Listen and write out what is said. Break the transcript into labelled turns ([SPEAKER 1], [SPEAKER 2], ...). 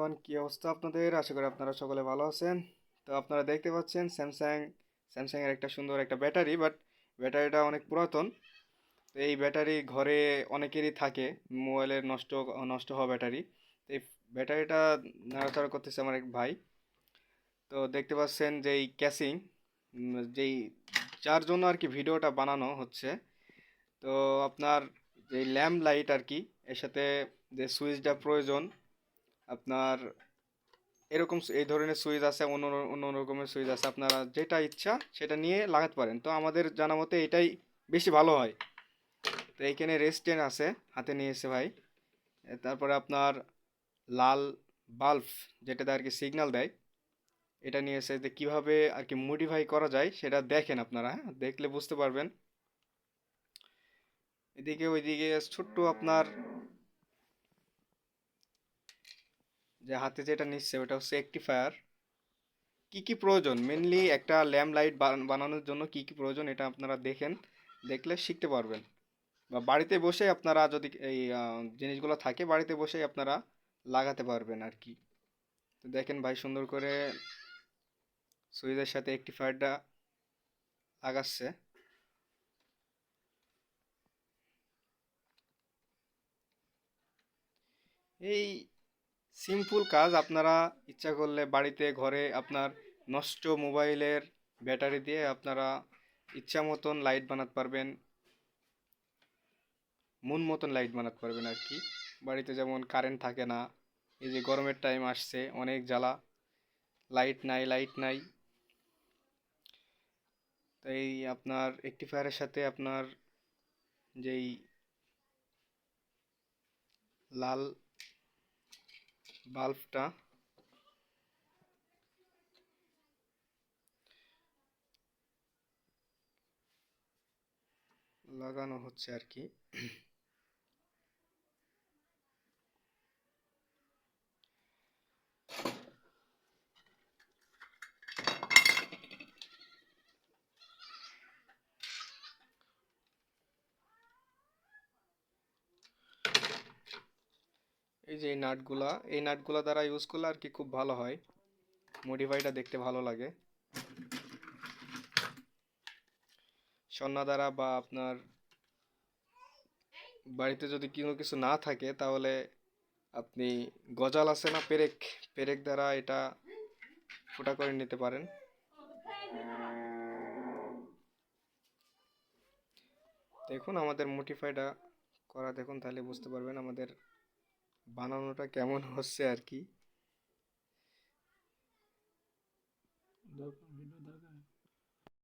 [SPEAKER 1] Everyone, কি অবস্থা আপনাদের? আশা করি আপনারা সকলে ভালো আছেন। তো আপনারা দেখতে পাচ্ছেন স্যামসাং এর একটা সুন্দর একটা ব্যাটারি, বাট ব্যাটারিটা অনেক পুরাতন। তো এই ব্যাটারি ঘরে অনেকেরই থাকে, মোবাইলের নষ্ট নষ্ট হওয়া ব্যাটারি। তো এই ব্যাটারিটা নাড়াচাড়া করতেছে আমার এক ভাই। তো দেখতে পাচ্ছেন যে এই ক্যাসিং, যেই যার জন্য আর কি ভিডিওটা বানানো হচ্ছে। তো আপনার যে ল্যাম্প লাইট আর কি, এর সাথে যে সুইচটা প্রয়োজন আপনার, এরকম এই ধরনের সুইচ আছে, অন্য অন্য রকমের সুইচ আছে, আপনারা যেটা ইচ্ছা সেটা নিয়ে লাগাতে পারেন। তো আমাদের জানা মতে এটাই বেশি ভালো হয়। তো এইখানে রেস্টেন আছে, হাতে নিয়েছে ভাই। তারপরে আপনার লাল বাল্ব, যেটাতে আর কি সিগন্যাল দেয়, এটা নিয়েছে। যে কিভাবে আর কি মডিফাই করা যায় সেটা দেখেন আপনারা, হ্যাঁ দেখলে বুঝতে পারবেন। এদিকে ওইদিকে ছোট্ট আপনার যে হাতে যেটা নিচ্ছে ওটা হচ্ছে একটিফায়ার। কি কি প্রয়োজন মেনলি একটা ল্যাম্প লাইট বানানোর জন্য, কি কি প্রয়োজন এটা আপনারা দেখেন, দেখলে শিখতে পারবেন। বা বাড়িতে বসে আপনারা যদি এই জিনিসগুলো থাকে, বাড়িতে বসেই আপনারা লাগাতে পারবেন আর কি। তো দেখেন ভাই সুন্দর করে সুইচের সাথে একটিফায়ারটা লাগাচ্ছে। এই সিম্পল কাজ, আপনারা ইচ্ছা করলে বাড়িতে ঘরে আপনার নষ্ট মোবাইলের ব্যাটারি দিয়ে আপনারা ইচ্ছা মতন লাইট বানাতে পারবেন, মন মতন লাইট বানাতে পারবেন আর কি। বাড়িতে যেমন কারেন্ট থাকে না, এই যে গরমের টাইম আসছে, অনেক জ্বালা, লাইট নাই। তো এই আপনার রেকটিফায়ারের সাথে আপনার যেই লাল বাল্বটা লাগানো হচ্ছে আর কি। এই যে এই নাটগুলা দ্বারা ইউজ করলে আর কি খুব ভালো হয়, মডিফাইটা দেখতে ভালো লাগে। সন্না দ্বারা বা আপনার বাড়িতে যদি কোনো কিছু না থাকে তাহলে আপনি গজাল আছে না, পেরেক, পেরেক দ্বারা এটা ফুটা করে নিতে পারেন। দেখুন আমাদের মডিফাইটা করা, দেখুন তাহলে বুঝতে পারবেন আমাদের বানানোটা কেমন হচ্ছে আর কি।